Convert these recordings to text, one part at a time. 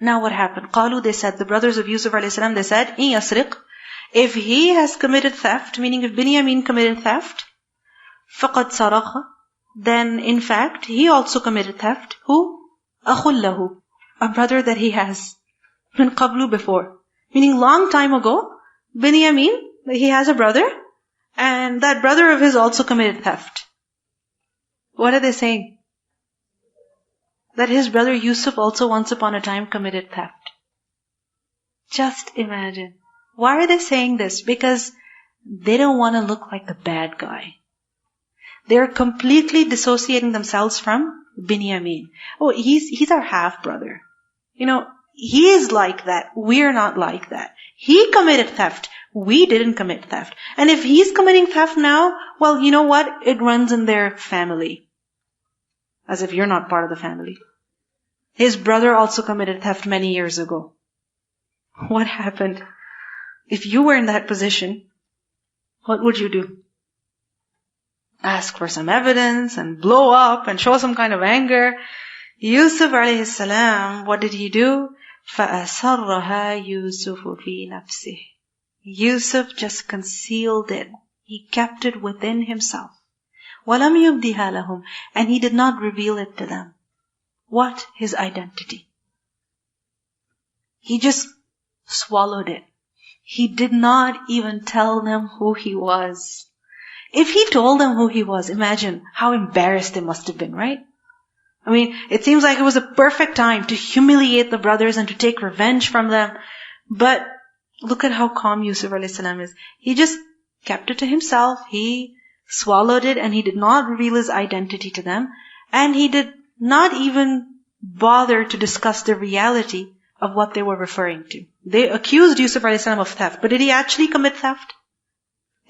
Now what happened? قالوا, they said, the brothers of Yusuf alayhi salam, they said, إن يسرق, if he has committed theft, meaning if Binyamin committed theft, فقد سرق, then in fact he also committed theft. Who? أخ له, a brother that he has. من قبل, before. Meaning long time ago, Binyamin, he has a brother, and that brother of his also committed theft. What are they saying? That his brother Yusuf also once upon a time committed theft. Just imagine. Why are they saying this? Because they don't want to look like the bad guy. They're completely dissociating themselves from Binyamin. Oh, he's our half-brother. He is like that. We're not like that. He committed theft. We didn't commit theft. And if he's committing theft now, well, you know what? It runs in their family. As if you're not part of the family. His brother also committed theft many years ago. What happened? If you were in that position, what would you do? Ask for some evidence and blow up and show some kind of anger. Yusuf alayhi salam, what did he do? فَأَسَرَّهَا يُوسُفُ فِي نَفْسِهِ. Yusuf just concealed it. He kept it within himself. وَلَمْ يُبْدِهَا لَهُمْ. And he did not reveal it to them. What? His identity. He just swallowed it. He did not even tell them who he was. If he told them who he was, imagine how embarrassed they must have been, right? I mean, it seems like it was a perfect time to humiliate the brothers and to take revenge from them. But look at how calm Yusuf alayhi salam is. He just kept it to himself. He swallowed it and he did not reveal his identity to them. And he did not even bother to discuss the reality of what they were referring to. They accused Yusuf alayhi salam of theft. But did he actually commit theft?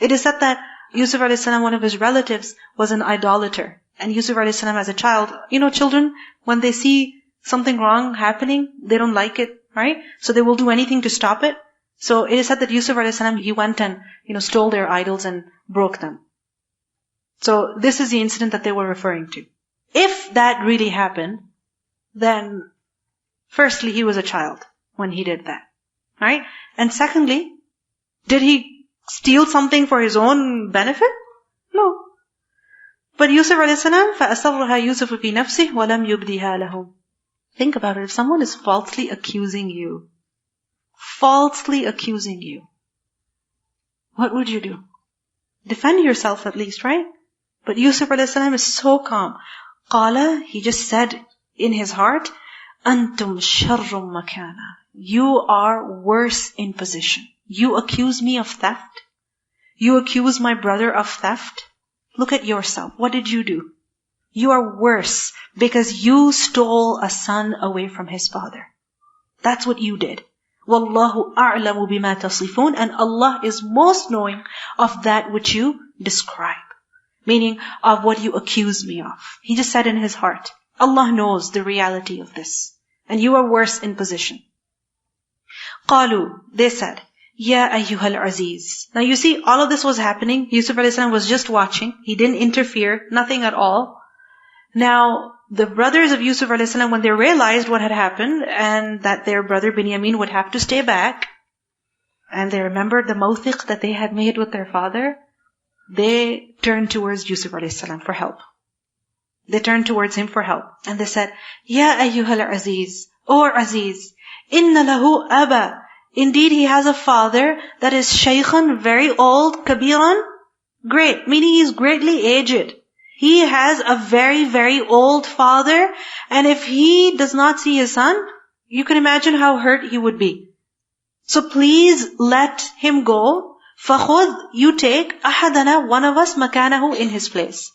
It is said that Yusuf alayhi salam, one of his relatives, was an idolater. And Yusuf alayhi salam as a child, children, when they see something wrong happening, they don't like it, right? So they will do anything to stop it. So it is said that Yusuf alayhi salam, he went and, stole their idols and broke them. So this is the incident that they were referring to. If that really happened, then firstly, he was a child when he did that, right? And secondly, did he steal something for his own benefit? No. But Yusuf alayhi salam, فَأَسَرَّهَا يُوسُفُ فِي نَفْسِهِ وَلَمْ يُبْدِهَا لَهُمْ. Think about it. If someone is falsely accusing you, what would you do? Defend yourself at least, right? But Yusuf alayhi salam is so calm. قَالَ, he just said in his heart, أَنْتُمْ شَرٌّ مَكَانًا. You are worse in position. You accuse me of theft. You accuse my brother of theft. Look at yourself. What did you do? You are worse because you stole a son away from his father. That's what you did. وَاللَّهُ أَعْلَمُ بِمَا تَصِفُونَ. And Allah is most knowing of that which you describe. Meaning of what you accuse me of. He just said in his heart, Allah knows the reality of this. And you are worse in position. قَالُوا, they said, Ya ayyuhal aziz. Now you see, all of this was happening. Yusuf alayhi salam was just watching. He didn't interfere, nothing at all. Now, the brothers of Yusuf alayhi salam, when they realized what had happened, and that their brother Binyamin would have to stay back, and they remembered the mawthiq that they had made with their father, they turned towards Yusuf alayhi salam for help. They turned towards him for help. And they said, Ya ayyuhal aziz, O Aziz, inna lahu aba. Indeed, he has a father that is shaykhan, very old, kabiran, great, meaning he is greatly aged. He has a very, very old father, and if he does not see his son, you can imagine how hurt he would be. So please let him go. فَخُذْ, you take, أَحَدَنَا, one of us, مَكَانَهُ, in his place.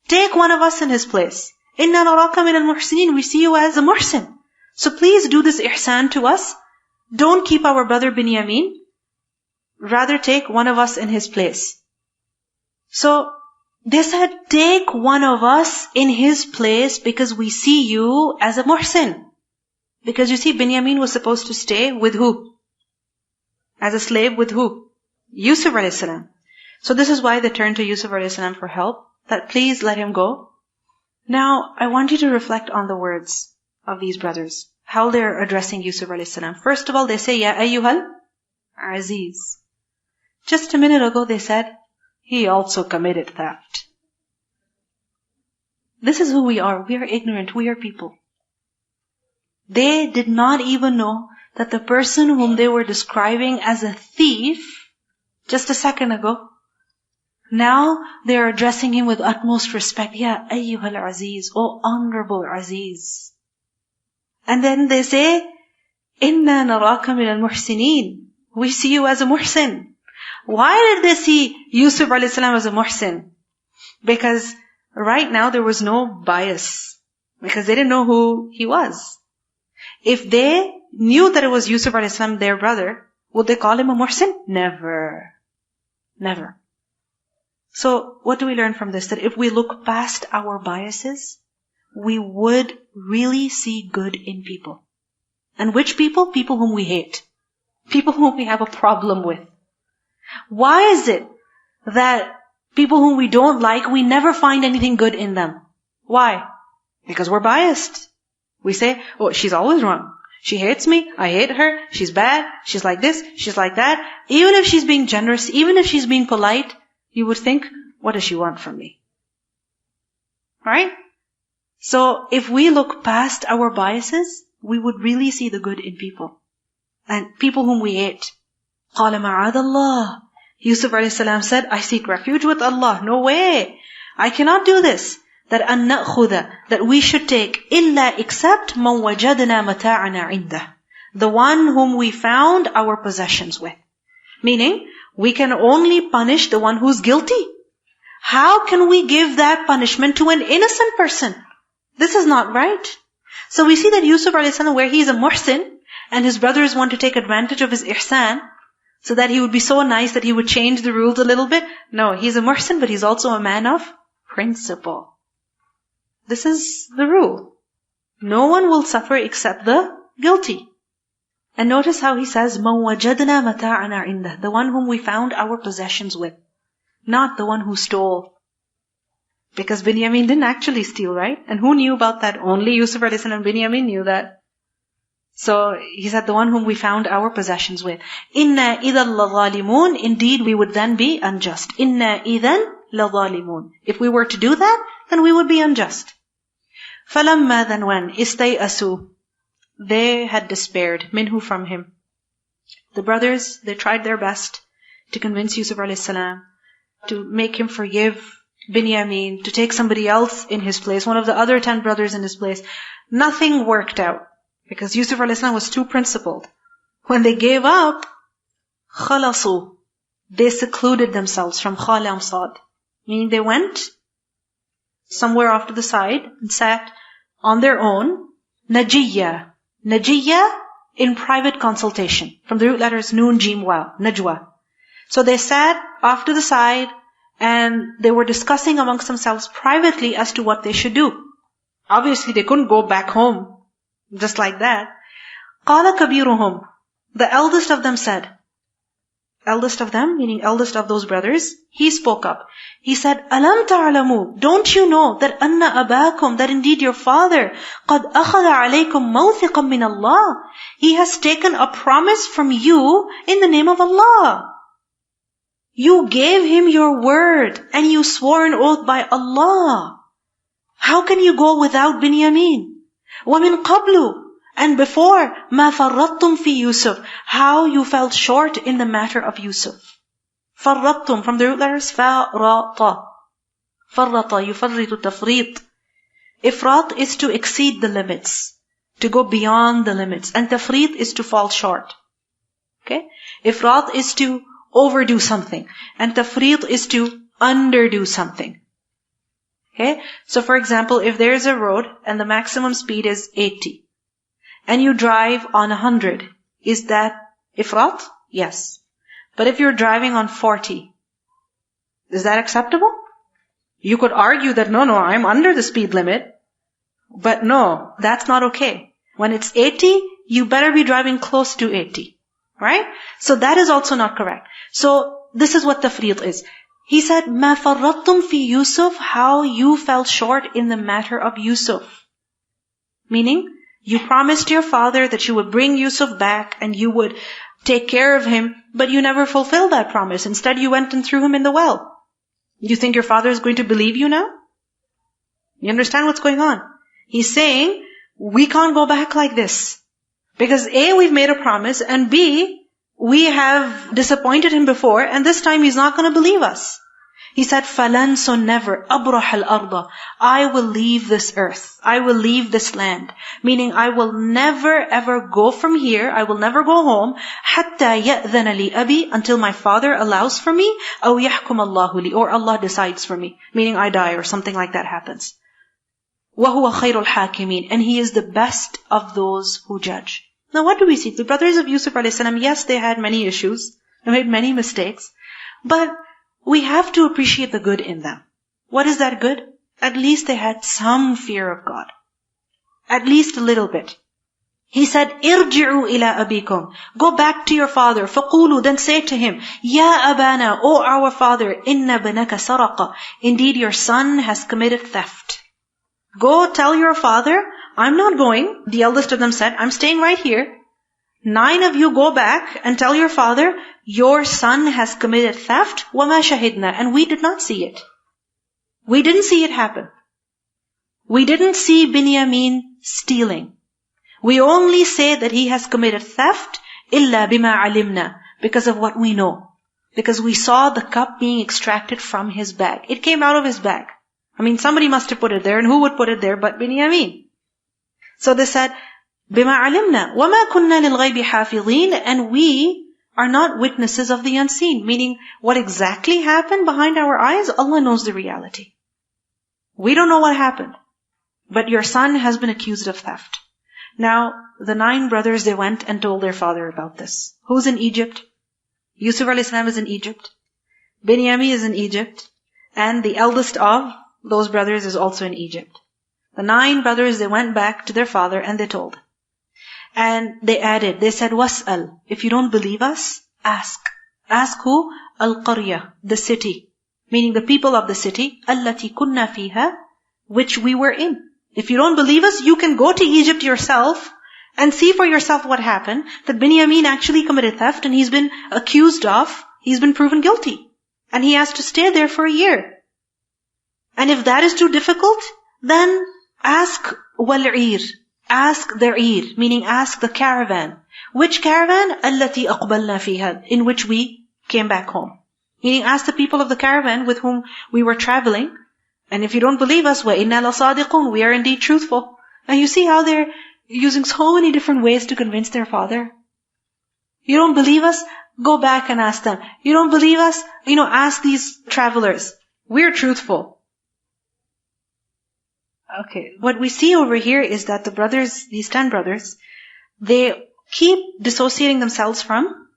Take one of us in his place. إِنَّا نَرَاكَ مِنَ الْمُحْسِنِينَ, we see you as a muhsin. So please do this ihsan to us. Don't keep our brother Binyamin. Rather take one of us in his place. So they said, take one of us in his place because we see you as a muhsin. Because you see, Binyamin was supposed to stay with who? As a slave with who? Yusuf alayhi salam. So this is why they turned to Yusuf alayhi salam for help. That please let him go. Now, I want you to reflect on the words of these brothers. how they're addressing Yusuf alayhi salam. First of all, they say, Ya ayyuhal aziz. Just a minute ago they said, he also committed theft. This is who we are. We are ignorant. We are people. They did not even know that the person whom they were describing as a thief just a second ago, now they are addressing him with utmost respect. Ya ayyuhal aziz, O honorable aziz. And then they say, Inna naraka min al-muhsinin. We see you as a muhsin. Why did they see Yusuf alayhi salam as a muhsin? Because right now there was no bias. Because they didn't know who he was. If they knew that it was Yusuf alayhi salam, their brother, would they call him a muhsin? Never. Never. So what do we learn from this? That if we look past our biases, we would really see good in people. And which people? People whom we hate. People whom we have a problem with. Why is it that people whom we don't like, we never find anything good in them? Why? Because we're biased. We say, oh, she's always wrong. She hates me, I hate her, she's bad, she's like this, she's like that. Even if she's being generous, even if she's being polite, you would think, what does she want from me? Right? So if we look past our biases, we would really see the good in people. And people whom we hate. قَالَ مَعَاذَ اللَّهِ. Yusuf a.s. said, I seek refuge with Allah. No way. I cannot do this. That أَن نَأْخُذَ, that we should take, إِلَّا except مَنْ وَجَدْنَا مَتَاعَنَا عِنْدَهِ, the one whom we found our possessions with. Meaning, we can only punish the one who's guilty. How can we give that punishment to an innocent person? This is not right. So we see that Yusuf a.s., where he is a muhsin, and his brothers want to take advantage of his ihsan, so that he would be so nice that he would change the rules a little bit. No, he's a muhsin, but he's also a man of principle. This is the rule. No one will suffer except the guilty. And notice how he says, مَنْ وَجَدْنَا مَتَاعَنَا عِنْدَهِ, the one whom we found our possessions with. Not the one who stole. Because Binyamin didn't actually steal, right? And who knew about that? Only Yusuf a.s. and Binyamin knew that. So he said, the one whom we found our possessions with. إِنَّا إِذًا لَظَالِمُونَ, indeed we would then be unjust. إِنَّا إِذًا لَظَالِمُونَ. If we were to do that, then we would be unjust. فَلَمَّا, then when, إِسْتَيْأَسُوا, they had despaired, minhu, from him. The brothers, they tried their best to convince Yusuf a.s., to make him forgive Binyamin, to take somebody else in his place, one of the other 10 brothers in his place. Nothing worked out, because Yusuf a.s. was too principled. When they gave up, خَلَصُوا, they secluded themselves from Khalam Sad. Meaning they went somewhere off to the side and sat on their own, Najiyya. Najiyya, in private consultation. From the root letters Noon, Jim, Waw, Najwa. So they sat off to the side and they were discussing amongst themselves privately as to what they should do. Obviously they couldn't go back home just like that. قَالَ كَبِيرُهُمْ, the eldest of them said, eldest of them, meaning eldest of those brothers, he spoke up. He said, أَلَمْ تَعْلَمُوا, don't you know that أَنَّ أَبَاكُمْ, that indeed your father, قَدْ أَخَذَ عَلَيْكُمْ مَوْثِقًا مِّنَ اللَّهِ, he has taken a promise from you in the name of Allah. You gave him your word and you swore an oath by Allah. How can you go without Binyamin? وَمِن قَبْلُ, and before, مَا فَرَّطْتُمْ فِي يُوسُف, how you fell short in the matter of Yusuf. فَرَّطْتُمْ, from the root letters فَرَّطَ. فَرَّطَ, يُفَرِّطُ تَفْرِيط. Ifrat is to exceed the limits, to go beyond the limits. And tafrit is to fall short. Okay? Ifrat is to overdo something. And tafrit is to underdo something. Okay? So for example, if there is a road and the maximum speed is 80, and you drive on 100, is that ifrat? Yes. But if you're driving on 40, is that acceptable? You could argue that, no, I'm under the speed limit. But no, that's not okay. When it's 80, you better be driving close to 80. Right? So that is also not correct. So this is what tafrit is. He said, مَا فَرَّطْتُمْ فِي يُوسُف, how you fell short in the matter of Yusuf. Meaning, You promised your father that you would bring Yusuf back and you would take care of him, but you never fulfilled that promise. Instead, you went and threw him in the well. You think your father is going to believe you now? You understand what's going on? He's saying, we can't go back like this. Because A, we've made a promise, and B, we have disappointed him before, and this time he's not going to believe us. He said, فَلَنْ so never أَبْرَحَ الْأَرْضَ I will leave this earth. I will leave this land. Meaning, I will never ever go from here. I will never go home. حَتَّى يَأْذَنَ لِي أَبِي until my father allows for me. أَوْ يَحْكُمَ اللَّهُ لِي or Allah decides for me. Meaning, I die or something like that happens. وَهُوَ خَيْرُ الْحَاكِمِينَ and He is the best of those who judge. Now what do we see? The brothers of Yusuf a.s., yes, they had many issues. They made many mistakes. But we have to appreciate the good in them. What is that good? At least they had some fear of God. At least a little bit. He said, "Irji'u ila abikum." Go back to your father. فَقُولُوا then say to him, "Ya abana, O our father, inna banaka saraqa." Indeed, your son has committed theft. Go tell your father, I'm not going. The eldest of them said, I'm staying right here. 9 of you go back and tell your father, your son has committed theft. وَمَا شَهِدْنَا and we did not see it. We didn't see it happen. We didn't see Binyamin stealing. We only say that he has committed theft إِلَّا بِمَا عَلِمْنَا because of what we know. Because we saw the cup being extracted from his bag. It came out of his bag. I mean, somebody must have put it there, and who would put it there but Binyamin? So they said, بِمَا عَلِمْنَا وَمَا كُنَّا لِلْغَيْبِ حَافِظِينَ and we are not witnesses of the unseen. Meaning, what exactly happened behind our eyes, Allah knows the reality. We don't know what happened. But your son has been accused of theft. Now, the 9 brothers, they went and told their father about this. Who's in Egypt? Yusuf a.s. is in Egypt. Binyamin is in Egypt. And the eldest of those brothers is also in Egypt. The 9 brothers, they went back to their father and they told. And they added, they said, "Was'al, if you don't believe us, ask. Ask who? Al-Qaryah, the city. Meaning the people of the city, allati kunna fiha, which we were in. If you don't believe us, you can go to Egypt yourself and see for yourself what happened. That Binyamin actually committed theft and he's been accused of, he's been proven guilty. And he has to stay there for a year. And if that is too difficult, then ask wal-'ir. Ask their 'ir, meaning ask the caravan. Which caravan? Allati aqbalna fiha, in which we came back home. Meaning ask the people of the caravan with whom we were traveling. And if you don't believe us, وَإِنَّا لَصَادِقُونَ we are indeed truthful. And you see how they're using so many different ways to convince their father. You don't believe us? Go back and ask them. You don't believe us? Ask these travelers. We're truthful. Okay, what we see over here is that the brothers, these 10 brothers, they keep dissociating themselves from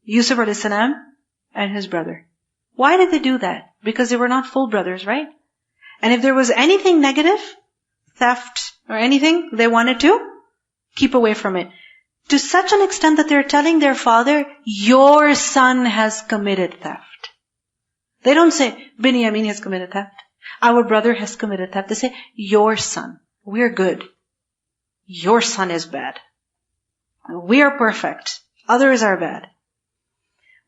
Yusuf a.s. and his brother. Why did they do that? Because they were not full brothers, right? And if there was anything negative, theft or anything, they wanted to keep away from it. To such an extent that they're telling their father, your son has committed theft. They don't say, Binyamin has committed theft. Our brother has committed theft. They say, your son. We're good. Your son is bad. We are perfect. Others are bad.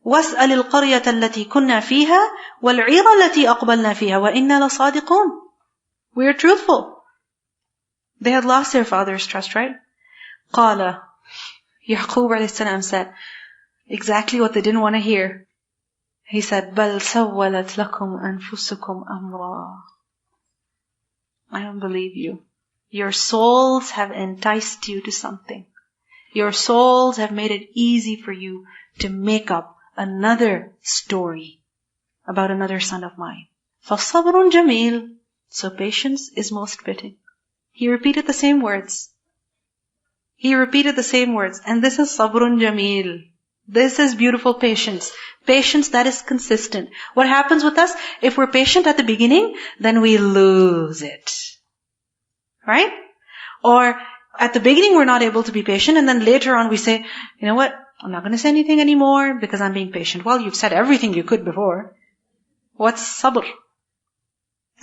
وَاسْأَلِ الْقَرْيَةَ الَّتِي كُنَّا فِيهَا وَالْعِيرَ الَّتِي أَقْبَلْنَا فِيهَا وَإِنَّا لَصَادِقُونَ We are truthful. They had lost their father's trust, right? قَالَ Yaqub a.s. said exactly what they didn't want to hear. He said, بَلْ سَوَّلَتْ لَكُمْ أَنفُسُكُمْ أَمْرًا I don't believe you. Your souls have enticed you to something. Your souls have made it easy for you to make up another story about another son of mine. فَصَبْرٌ جَمِيلٌ So patience is most fitting. He repeated the same words. And this is sabrun jameel. This is beautiful patience. Patience that is consistent. What happens with us? If we're patient at the beginning, then we lose it. Right? Or at the beginning we're not able to be patient, and then later on we say, you know what? I'm not going to say anything anymore because I'm being patient. Well, you've said everything you could before. What's sabr?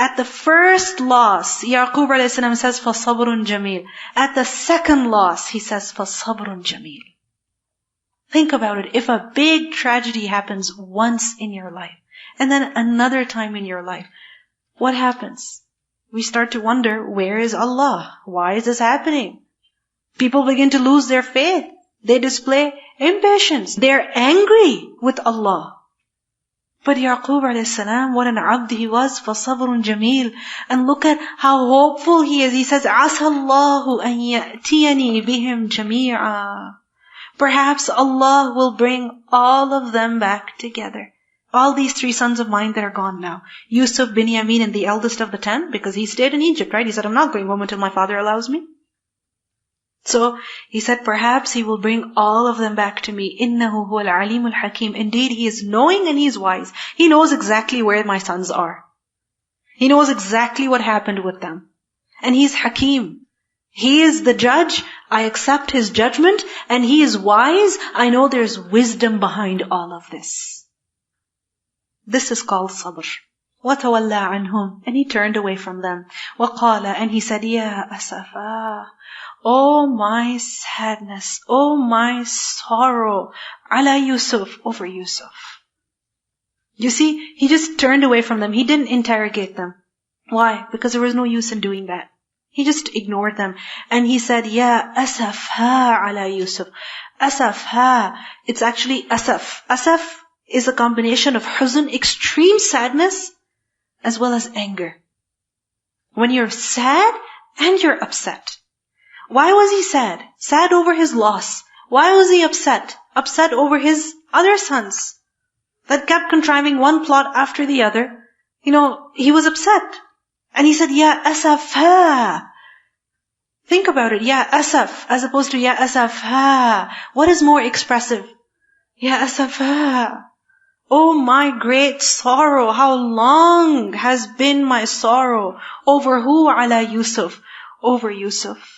At the first loss, Yaqub alayhi salam says, فَصَبْرٌ جَمِيلٌ. At the second loss, he says, فَصَبْرٌ جَمِيلٌ. Think about it. If a big tragedy happens once in your life, and then another time in your life, what happens? We start to wonder, where is Allah? Why is this happening? People begin to lose their faith. They display impatience. They're angry with Allah. But Yaqub alayhi salam, what an abd he was, فَصَبْرٌ جَمِيلٌ. And look at how hopeful he is. He says, عَسَى اللَّهُ أَن يَأْتِيَنِي بِهِمْ جَمِيعًا. Perhaps Allah will bring all of them back together. All these 3 sons of mine that are gone now. Yusuf, Binyamin, and the eldest of the 10, because he stayed in Egypt, right? He said, I'm not going home until my father allows me. So he said, perhaps he will bring all of them back to me. إِنَّهُ هُوَ الْعَلِيمُ الْحَكِيمُ. Indeed, he is knowing and he is wise. He knows exactly where my sons are. He knows exactly what happened with them. And he's Hakim. He is the judge. I accept his judgment. And he is wise. I know there's wisdom behind all of this. This is called sabr. وَتَوَلَّى عَنْهُمْ. And he turned away from them. وَقَالَ. And he said, يَا أَسَفَا. Oh my sadness, oh my sorrow, ala Yusuf, over Yusuf. You see, he just turned away from them. He didn't interrogate them. Why? Because there was no use in doing that. He just ignored them. And he said, Ya asafha ala Yusuf. Asafha. It's actually asaf. Asaf is a combination of huzn, extreme sadness, as well as anger. When you're sad and you're upset. Why was he sad? Sad over his loss. Why was he upset? Upset over his other sons that kept contriving one plot after the other. He was upset. And he said, Ya asafha. Think about it. Ya asaf, as opposed to Ya asafha. What is more expressive? Ya asafha. Oh my great sorrow. How long has been my sorrow. Over who? Ala Yusuf. Over Yusuf.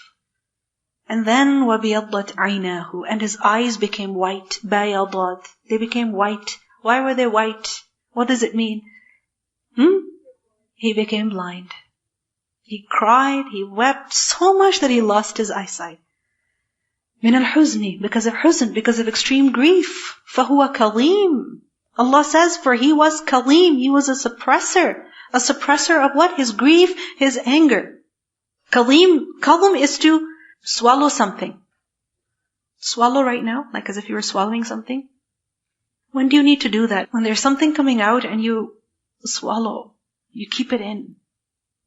And then وَبِيَضَّتْ عَيْنَاهُ. And his eyes became white. بَيَضَّتْ. They became white. Why were they white? What does it mean? He became blind. He cried, he wept so much that he lost his eyesight. مِنَ الْحُزْنِ. Because of huzn, because of extreme grief. فَهُوَ كَظِيمٌ. Allah says, for he was kalim. He was a suppressor. A suppressor of what? His grief, his anger. Kalim is to swallow something. Swallow right now, like as if you were swallowing something. When do you need to do that? When there's something coming out and you swallow. You keep it in.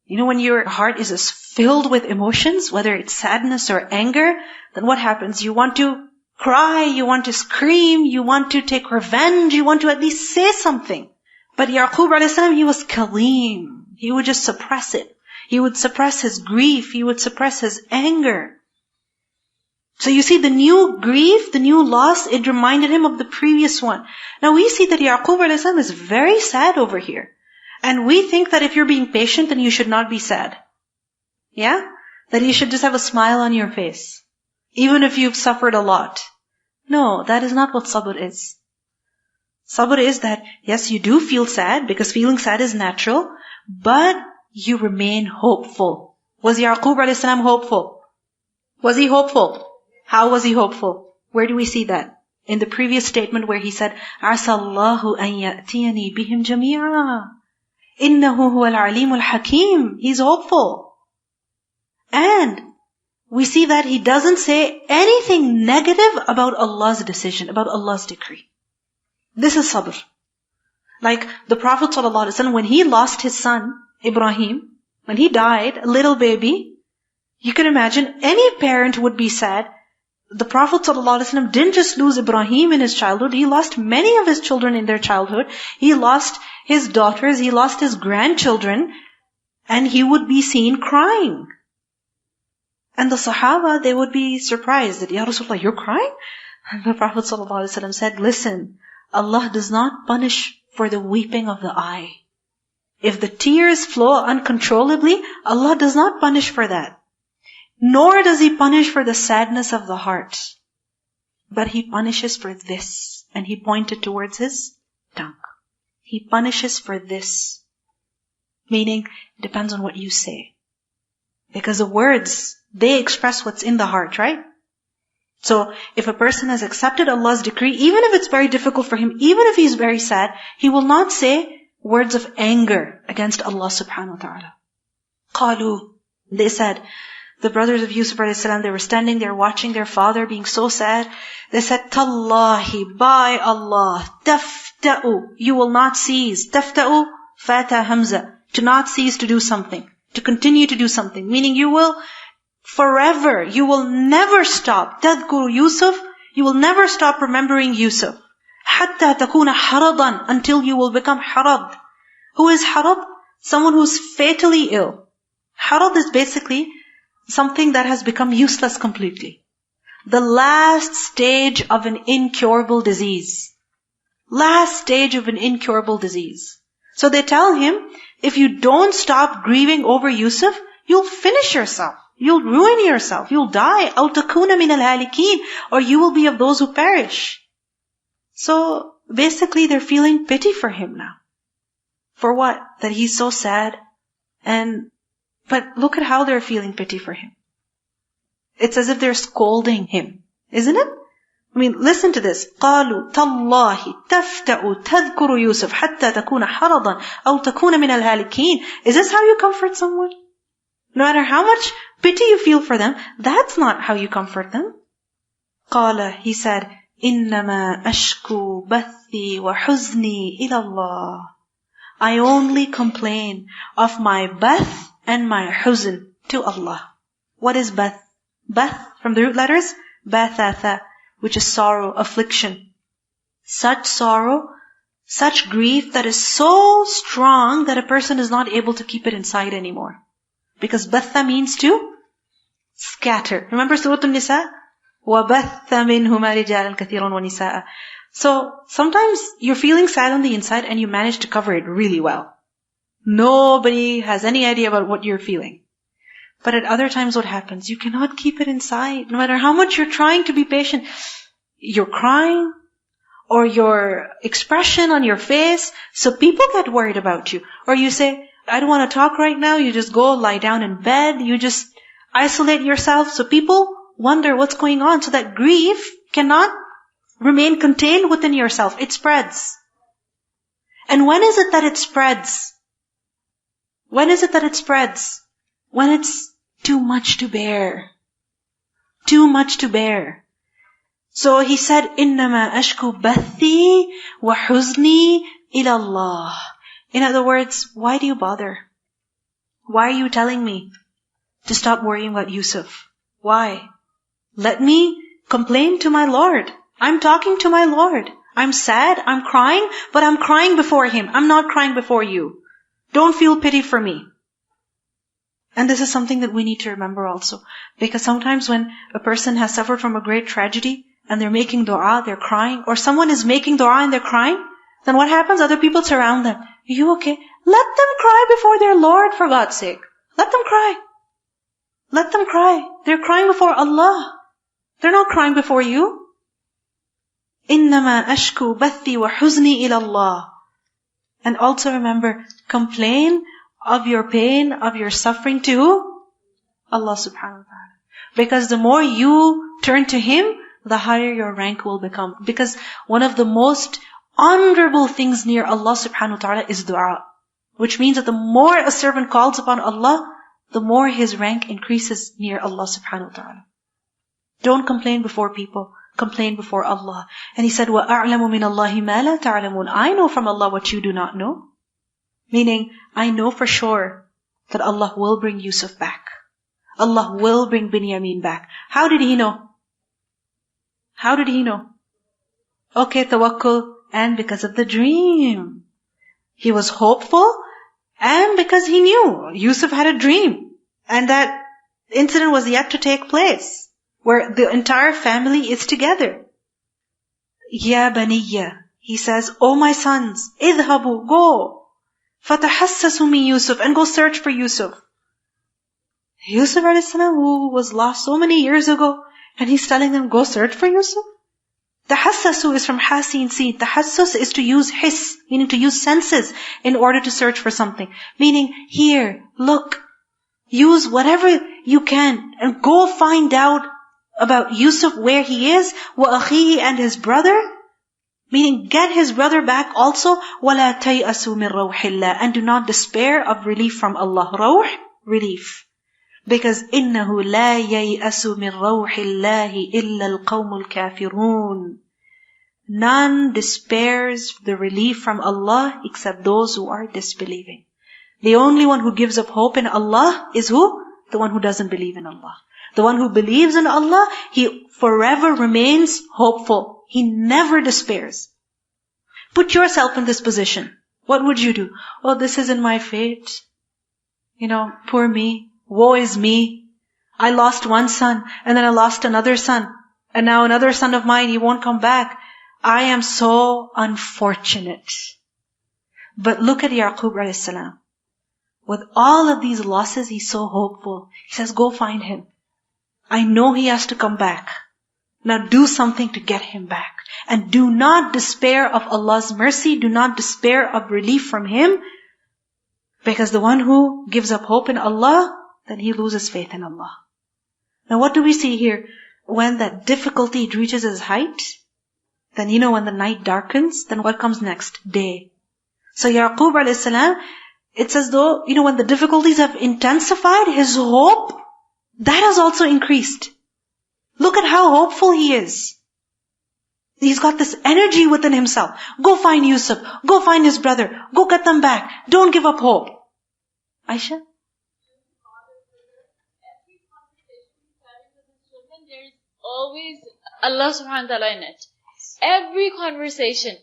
When your heart is as filled with emotions, whether it's sadness or anger, then what happens? You want to cry, you want to scream, you want to take revenge, you want to at least say something. But Yaqub a.s., he was kalim. He would just suppress it. He would suppress his grief. He would suppress his anger. So you see, the new grief, the new loss, it reminded him of the previous one. Now we see that Yaqub a.s. is very sad over here. And we think that if you're being patient, then you should not be sad. Yeah? That you should just have a smile on your face. Even if you've suffered a lot. No, that is not what sabr is. Sabr is that, yes, you do feel sad, because feeling sad is natural, but you remain hopeful. Was Yaqub a.s. hopeful? Was he hopeful? How was he hopeful? Where do we see that? In the previous statement where he said, عَسَى اللَّهُ أَن يَأْتِيَنِي بِهِمْ جَمِيعًا إِنَّهُ هُوَ الْعَلِيمُ الْحَكِيمُ. He's hopeful. And we see that he doesn't say anything negative about Allah's decision, about Allah's decree. This is sabr. Like the Prophet ﷺ, when he lost his son, Ibrahim, when he died, a little baby, you can imagine any parent would be sad. The Prophet ﷺ didn't just lose Ibrahim in his childhood, he lost many of his children in their childhood. He lost his daughters, he lost his grandchildren, and he would be seen crying. And the Sahaba, they would be surprised that, Ya Rasulullah, you're crying? And the Prophet ﷺ said, listen, Allah does not punish for the weeping of the eye. If the tears flow uncontrollably, Allah does not punish for that. Nor does He punish for the sadness of the heart. But He punishes for this. And He pointed towards His tongue. He punishes for this. Meaning, it depends on what you say. Because the words, they express what's in the heart, right? So, if a person has accepted Allah's decree, even if it's very difficult for him, even if he's very sad, he will not say words of anger against Allah subhanahu wa ta'ala. قالوا, they said, the brothers of Yusuf alayhi salam, they were standing there watching their father being so sad. They said, Tallahi, by Allah, tafta'u, you will not cease. Tafta'u, fata hamza, to not cease to do something, to continue to do something. Meaning you will forever, you will never stop. Tadhkuru Yusuf, you will never stop remembering Yusuf. Hatta takuna haradan, until you will become harad. Who is harad? Someone who's fatally ill. Harad is basically something that has become useless completely. The last stage of an incurable disease. Last stage of an incurable disease. So they tell him, if you don't stop grieving over Yusuf, you'll finish yourself. You'll ruin yourself. You'll die. أَوْ تَكُونَ مِنَ الْهَالِكِينَ, or you will be of those who perish. So basically they're feeling pity for him now. For what? That he's so sad. But look at how they're feeling pity for him. It's as if they're scolding him. Isn't it? I mean, listen to this. قَالُوا تَاللَّهِ تَفْتَأُ تَذْكُرُ يُوسُفَ حَتَّى تَكُونَ حَرَضًا أَوْ تَكُونَ مِنَ الْهَالِكِينَ. Is this how you comfort someone? No matter how much pity you feel for them, that's not how you comfort them. قَالَ, he said, إِنَّمَا أَشْكُو بَثِّي وَحُزْنِي إِلَى اللَّهِ. I only complain of my bath and my huzn to Allah. What is bath? Bath, from the root letters, bathatha, which is sorrow, affliction. Such sorrow, such grief that is so strong that a person is not able to keep it inside anymore. Because batha means to scatter. Remember Surah An-Nisa? وَبَثَّ مِنْهُمَا رِجَالًا كَثِيرًا وَنِسَاءً. So, sometimes you're feeling sad on the inside and you manage to cover it really well. Nobody has any idea about what you're feeling. But at other times what happens? You cannot keep it inside. No matter how much you're trying to be patient, you're crying, or your expression on your face, so people get worried about you. Or you say, I don't want to talk right now, you just go lie down in bed, you just isolate yourself, so people wonder what's going on. So that grief cannot remain contained within yourself. It spreads. And when is it that it spreads? When is it that it spreads? When it's too much to bear. Too much to bear. So he said, إِنَّمَا أَشْكُو بَثِّي وَحُزْنِي إِلَى اللَّهِ. In other words, why do you bother? Why are you telling me to stop worrying about Yusuf? Why? Let me complain to my Lord. I'm talking to my Lord. I'm sad, I'm crying, but I'm crying before Him. I'm not crying before you. Don't feel pity for me. And this is something that we need to remember also. Because sometimes when a person has suffered from a great tragedy, and they're making dua, they're crying, or someone is making dua and they're crying, then what happens? Other people surround them. Are you okay? Let them cry before their Lord, for God's sake. Let them cry. Let them cry. They're crying before Allah. They're not crying before you. إِنَّمَا أَشْكُو بَثِّي وَحُزْنِي إِلَى اللَّهِ. And also remember, complain of your pain, of your suffering to Allah subhanahu wa ta'ala. Because the more you turn to Him, the higher your rank will become. Because one of the most honorable things near Allah subhanahu wa ta'ala is dua. Which means that the more a servant calls upon Allah, the more his rank increases near Allah subhanahu wa ta'ala. Don't complain before people. Complain before Allah. And he said, وَأَعْلَمُ مِنَ اللَّهِ مَا لَا تَعْلَمُونَ. I know from Allah what you do not know. Meaning, I know for sure that Allah will bring Yusuf back. Allah will bring Binyamin back. How did He know? How did He know? Okay, tawakkul, and because of the dream. He was hopeful, and because he knew Yusuf had a dream. And that incident was yet to take place, where the entire family is together. Ya baniyya, he says, oh my sons, idhabu, go. Fatahassasu min Yusuf, and go search for Yusuf. Yusuf a.s., who was lost so many years ago, and he's telling them, go search for Yusuf? Tahassasu is from hasin sin. Tahassus is to use his, meaning to use senses in order to search for something. Meaning, here, look, use whatever you can and go find out about Yusuf, where he is, wa akhihi, and his brother. Meaning, get his brother back also. وَلَا تَيْأَسُوا مِنْ رَوْحِ اللَّهِ, and do not despair of relief from Allah. Rawh, relief. Because إِنَّهُ لَا يَيْأَسُ مِنْ رَوْحِ اللَّهِ إِلَّا الْقَوْمُ الْكَافِرُونَ. None despairs the relief from Allah except those who are disbelieving. The only one who gives up hope in Allah is who? The one who doesn't believe in Allah. The one who believes in Allah, he forever remains hopeful. He never despairs. Put yourself in this position. What would you do? Oh, this isn't my fate. Poor me. Woe is me. I lost one son, and then I lost another son. And now another son of mine, he won't come back. I am so unfortunate. But look at Yaqub alayhi salam. With all of these losses, he's so hopeful. He says, go find him. I know he has to come back. Now do something to get him back. And do not despair of Allah's mercy. Do not despair of relief from Him. Because the one who gives up hope in Allah, then he loses faith in Allah. Now what do we see here? When that difficulty reaches its height, then when the night darkens, then what comes next? Day. So Yaqub alayhi salam, it's as though, when the difficulties have intensified, his hope, that has also increased. Look at how hopeful he is. He's got this energy within himself. Go find Yusuf. Go find his brother. Go get them back. Don't give up hope. Aisha? There's always Allah subhanahu wa ta'ala in it. Every conversation.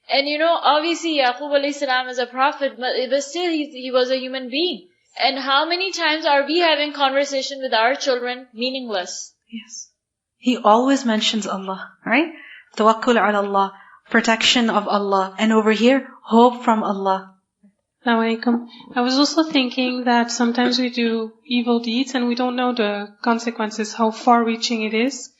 And obviously Yaqub alayhi salam is a prophet, but still he was a human being. And how many times are we having conversation with our children meaningless? Yes. He always mentions Allah, right? Tawakkul ala Allah, protection of Allah. And over here, hope from Allah. Assalamu'alaikum. I was also thinking that sometimes we do evil deeds and we don't know the consequences, how far-reaching it is.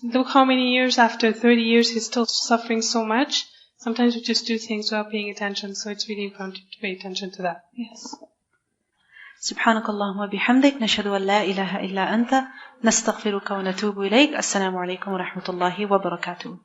Look how many years after 30 years he's still suffering so much. Sometimes we just do things without paying attention, so it's really important to pay attention to that. Yes. Subhanakallahumma bihamdik, nashhadu an la ilaha illa anta, nastaghfiruka wa natubu ilayk. Assalamu'alaikum wa rahmatullahi wa barakatuh.